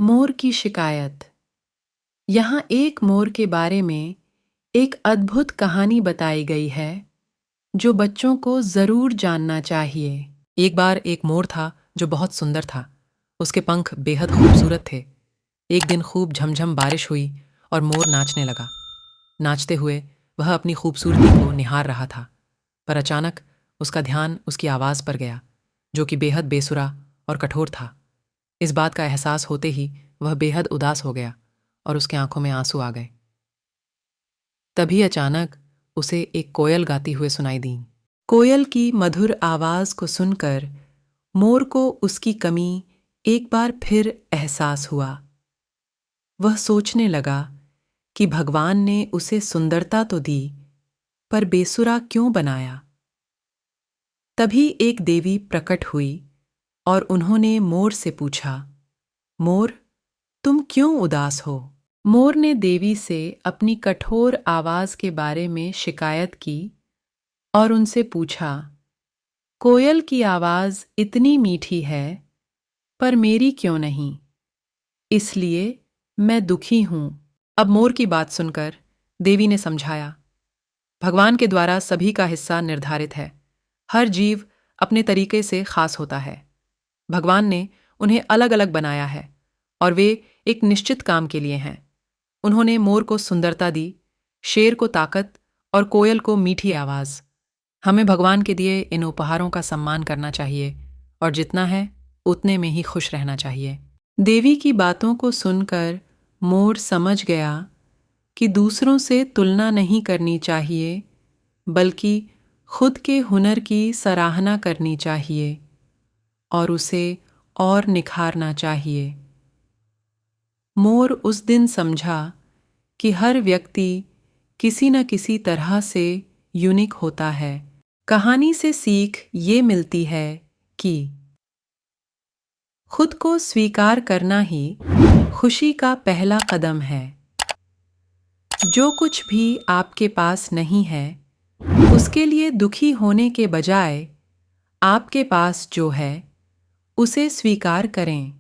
मोर की शिकायत। यहाँ एक मोर के बारे में एक अद्भुत कहानी बताई गई है जो बच्चों को जरूर जानना चाहिए। एक बार एक मोर था जो बहुत सुंदर था। उसके पंख बेहद खूबसूरत थे। एक दिन खूब झमझम बारिश हुई और मोर नाचने लगा। नाचते हुए वह अपनी खूबसूरती को निहार रहा था, पर अचानक उसका ध्यान उसकी आवाज़ पर गया, जो कि बेहद बेसुरा और कठोर था। इस बात का एहसास होते ही वह बेहद उदास हो गया और उसके आंखों में आंसू आ गए। तभी अचानक उसे एक कोयल गाती हुए सुनाई दी। कोयल की मधुर आवाज को सुनकर मोर को उसकी कमी एक बार फिर एहसास हुआ। वह सोचने लगा कि भगवान ने उसे सुंदरता तो दी, पर बेसुरा क्यों बनाया। तभी एक देवी प्रकट हुई और उन्होंने मोर से पूछा, मोर, तुम क्यों उदास हो? मोर ने देवी से अपनी कठोर आवाज के बारे में शिकायत की और उनसे पूछा, कोयल की आवाज इतनी मीठी है, पर मेरी क्यों नहीं? इसलिए मैं दुखी हूं। अब मोर की बात सुनकर देवी ने समझाया, भगवान के द्वारा सभी का हिस्सा निर्धारित है। हर जीव अपने तरीके से खास होता है। भगवान ने उन्हें अलग अलग बनाया है और वे एक निश्चित काम के लिए हैं। उन्होंने मोर को सुंदरता दी, शेर को ताकत और कोयल को मीठी आवाज़। हमें भगवान के दिए इन उपहारों का सम्मान करना चाहिए और जितना है उतने में ही खुश रहना चाहिए। देवी की बातों को सुनकर मोर समझ गया कि दूसरों से तुलना नहीं करनी चाहिए, बल्कि खुद के हुनर की सराहना करनी चाहिए और उसे और निखारना चाहिए। मोर उस दिन समझा कि हर व्यक्ति किसी न किसी तरह से यूनिक होता है। कहानी से सीख ये मिलती है कि खुद को स्वीकार करना ही खुशी का पहला कदम है। जो कुछ भी आपके पास नहीं है, उसके लिए दुखी होने के बजाय आपके पास जो है, उसे स्वीकार करें।